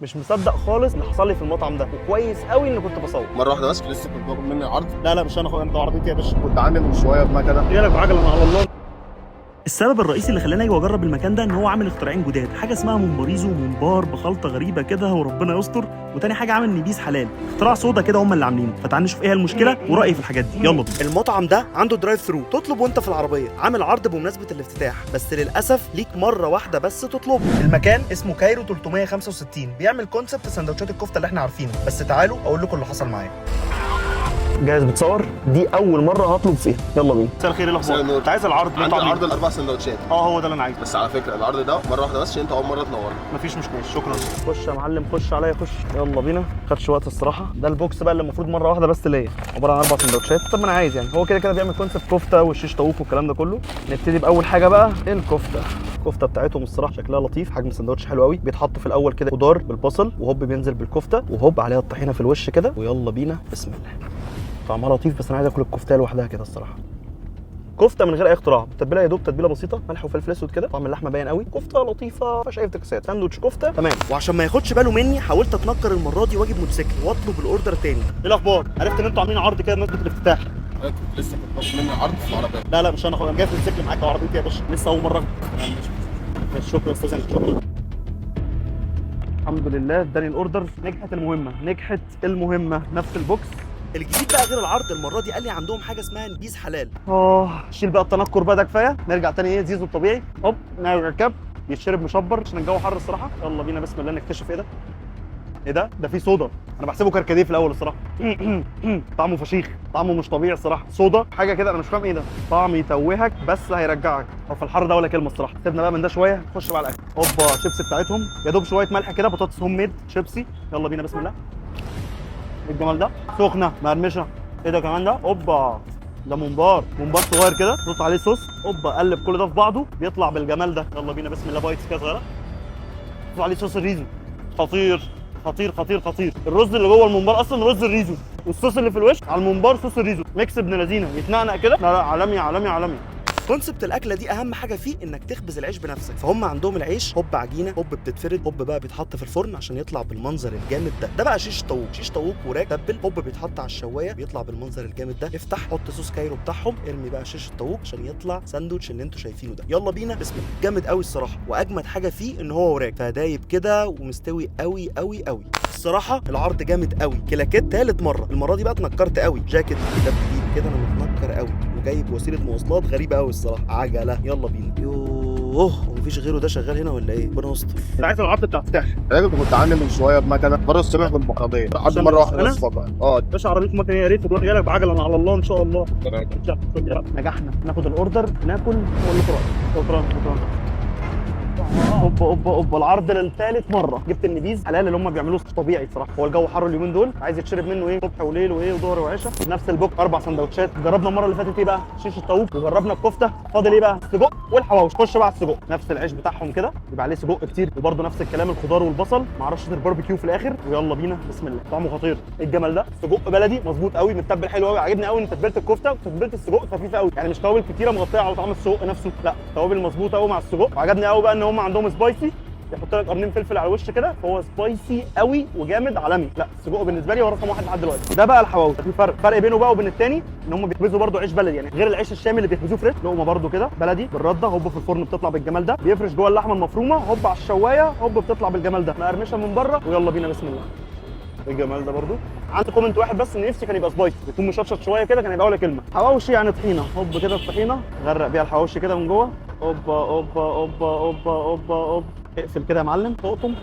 مش مصدق خالص اللي حصل لي في المطعم ده، وكويس قوي اني كنت بصور. مره واحده بس لسه كنت باخد مني عرض. لا مش انا اخويا، انت عربيتي يا باشا. كنت عامل من شويه بمكنه. جاي لك بعجله على الله. السبب الرئيسي اللي خلاني اجي واجرب المكان ده ان هو عامل اختراعين جداد، حاجه اسمها ممباريزو وممبار بخلطه غريبه كده وربنا يستر، وتاني حاجه عامل نبيذ حلال، اختراع صودا كده هم اللي عاملينه. فتعال نشوف ايه المشكله ورايي في الحاجات دي. يلا بينا. المطعم ده عنده درايف ثرو، تطلب وانت في العربيه، عامل عرض بمناسبه الافتتاح، بس للاسف ليك مره واحده بس تطلبه. المكان اسمه كايرو 365، بيعمل كونسبت سندوتشات الكفته اللي احنا عارفينه، بس تعالوا اقول لكم اللي حصل معايا. جاهز بتصور؟ دي اول مره هطلب فيها. يلا بينا. مساء الخير، ايه الاخبار؟ انت عايز العرض؟ عندي عرض الاربع سندوتشات. هو ده اللي انا عايزه. بس على فكره العرض ده مره واحده بس عشان انت اول مره تنورنا. مفيش مشكله، شكرا. خش يا معلم، خش عليا، خش. يلا بينا. خدش وقت الصراحه. ده البوكس بقى اللي المفروض مره واحده بس ليا، عباره عن 4 سندوتشات. طب ما انا عايز يعني، هو كده كده بيعمل كونسبت كفته والشيش طاووق والكلام ده كله. نبتدي باول حاجه بقى الكفته. الكفته بتاعتهم الصراحه شكلها لطيف، حجم السندوتش حلو قوي. بيتحط في الاول كده خضار بالبصل، وهوب بينزل بالكفته، وهوب عليها الطحينه في الوش كده، ويلا بينا. بسم الله. طعمها لطيف، بس انا عايز اكل الكفته لوحدها كده الصراحه. كفته من غير اي اختراع، تتبيله يا دوب تتبيله بسيطه، ملح وفلفل اسود كده، طعم اللحمه باين قوي، كفته لطيفه ما فيهاش اي افتكاسات، ساندوتش كفته تمام. وعشان ما ياخدش باله مني حاولت اتنكر المره دي واجيب موتوسيكل واطلب الاوردر تاني. ايه الاخبار؟ عرفت ان انتوا عاملين عرض كده بمناسبه الافتتاح. لسه كنت باخد مني عرض في العربيه. لا مش انا اخويا، انا جاي في الموتوسيكل معاك وعربيتي يا باشا، لسه اول مره. ماشي شكرا يا استاذ، شكرا. الحمد لله اداني الاوردر. نجحت المهمه. نفس البوكس. الجديد بقى غير العرض المره دي، قال لي عندهم حاجه اسمها نبيذ حلال. شيل بقى التنكر بقى، ده كفايه. نرجع تاني ايه زيزو الطبيعي. هوب نركب. يتشرب مشبر عشان الجو حر الصراحه. يلا بينا بسم الله نكتشف ايه ده. ايه ده فيه صودا. انا بحسبه كركديه في الاول الصراحه. طعمه فشيخ، طعمه مش طبيعي الصراحه. صودا حاجه كده، انا مش فاهم ايه ده. طعم يتوهك بس هيرجعك. هو في الحر ده ولا كلمه الصراحه. سيبنا بقى من ده شويه، نخش بقى على الاكل. اوبا شيبسي بتاعتهم يا دوب شويه ملح كده، بطاطس هوم ميد شيبسي. يلا بينا بسم الله. ايه الجمال ده؟ سخنه مقرمشه. ايه ده كمان ده؟ اوبا ده ممبار صغير كده، نحط عليه صوص. اوبا قلب كل ده في بعضه بيطلع بالجمال ده. يلا بينا بسم الله. بايتس كده صغيره، نحط عليه صوص الريزو. خطير. الرز اللي جوه الممبار اصلا رز الريزو، والصوص اللي في الوش على الممبار صوص الريزو، ميكس ابن لذينه يتنقنق كده. لا عالمي. كونسبت الاكله دي اهم حاجه فيه انك تخبز العيش بنفسك، فهم عندهم العيش هوب عجينه، هوب بتتفرد، هوب بقى بيتحط في الفرن عشان يطلع بالمنظر الجامد ده بقى شيش طاووق وراك تبل، هوب بيتحط على الشوايه بيطلع بالمنظر الجامد ده. افتح حط صوص كايرو بتاعهم، ارمي بقى شيش الطاووق عشان يطلع ساندوتش اللي انتوا شايفينه ده. يلا بينا بسم الله. جامد قوي الصراحه، واجمد حاجه فيه ان هو وراك فدايب كده ومستوي قوي الصراحه. العرض جامد قوي. كلاكيت تالت مره، المره دي بقى اتنكرت قوي. جاكيت ده جديد كده، انا متنكر قوي، وجايب وسيله مواصلات غريبه قوي الصراحه، عجله. يلا بينا. ومفيش غيره ده شغال هنا ولا ايه؟ ربنا يستر. انت عايز العرض بتاع افتتاح؟ انا كنت عامل من شويه بمكنه مره الصبح بالبقريه. عرض مره واحده بس فقط. باشا عربيه مكنه، يا ريت تروح جايلك بعجله. انا على الله ان شاء الله. نجحنا. ناخد الاوردر ناكل ونقول شكرا. اوبا العرض للثالث مره. جبت النبيذ حلال اللي هم بيعملوه طبيعي صراحه. هو الجو حر اليومين دول، عايز يتشرب منه ايه صبح وليل وايه وظهر وعشاء. نفس البوك 4 سندوتشات. جربنا المره اللي فاتت ايه بقى شيش الطاووق، وجربنا الكفته. فاضل ايه بقى؟ السجق والحواوشي. خش بقى على السجق. نفس العيش بتاعهم كده، يبقى عليه سجق كتير، وبرده نفس الكلام الخضار والبصل مع رشه الباربيكيو في الاخر. ويلا بينا بسم الله. طعمه خطير. ايه الجمال ده؟ سجق بلدي مظبوط قوي، متبل حلو قوي. عاجبني قوي ان تتبيله الكفته وتتبيله السجق خفيفه قوي، يعني مش توابل كتيره مغطيه على طعم السجق نفسه، لا توابل مظبوطه قوي مع السجق. وعجبني قوي بقى ان هم عندهم سبايسي، يحط لك قرنين فلفل على الوش كده، فهو سبايسي قوي وجامد عالمي. لا السجق بالنسبه لي هو رقم 1 لحد دلوقتي. ده بقى الحواوشي. في فرق بينه بقى وبين الثاني، ان هم بيخبزوا برده عيش بلدي، يعني غير العيش الشامي اللي بيخبزوه فريش. لقمه برده كده بلدي بالرده، هوب في الفرن بتطلع بالجمال ده. بيفرش جوه اللحمه المفرومه، هوب على الشوايه، هوب بتطلع بالجمال ده، مقرمشه من بره. ويلا بينا بسم الله. الجمال ده برده. عندي كومنت واحد بس، ان نفسي كان يبقى سبايسي، يكون مشطشط شويه كده، كان يبقى اول كلمه. حواوشي يعني طحينه، هوب كده الطحينه غرق بيها الحواوشي كده من جوه. اوبا اقفل كده يا معلم، تقطم.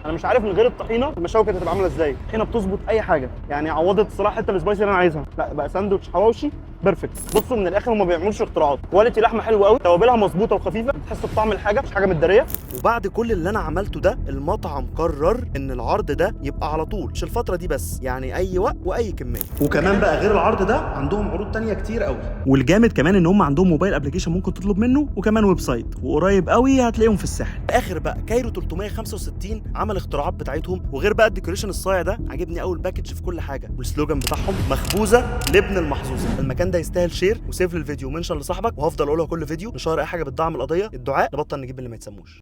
انا مش عارف من غير الطحينه المشاوي كانت هتبقى عامله ازاي. الطحينه بتظبط اي حاجه، يعني عوضت الصراحه حته السبايسي اللي انا عايزها. لا بقى ساندوتش حواوشي بيرفكت. بصوا من الاخر، هم ما بيعملوش اختراعات. كواليتي لحمه حلوه قوي، توابلها مظبوطه وخفيفه، بتحس بطعم الحاجه، مش حاجه متداريه. وبعد كل اللي انا عملته ده، المطعم قرر ان العرض ده يبقى على طول، مش الفتره دي بس، يعني اي وقت واي كميه. وكمان بقى غير العرض ده عندهم عروض تانية كتير قوي. والجامد كمان ان هم عندهم موبايل ابلكيشن ممكن تطلب منه، وكمان ويب سايت، وقريب قوي هتلاقيهم في الساحل. اخر بقى كايرو 365 عمل اختراعات بتاعتهم، وغير بقى الديكوريشن الصايع ده، عجبني قوي الباكج في كل حاجه. والسلوجان بتاعهم مخبوزه لابن المحظوظه. المكان ده يستاهل شير وسيف للفيديو ومنشن لصاحبك، وهفضل اقولها كل فيديو. نشار اي حاجه بتدعم القضيه، الدعاء، نبطل نجيب اللي ما يتسموش.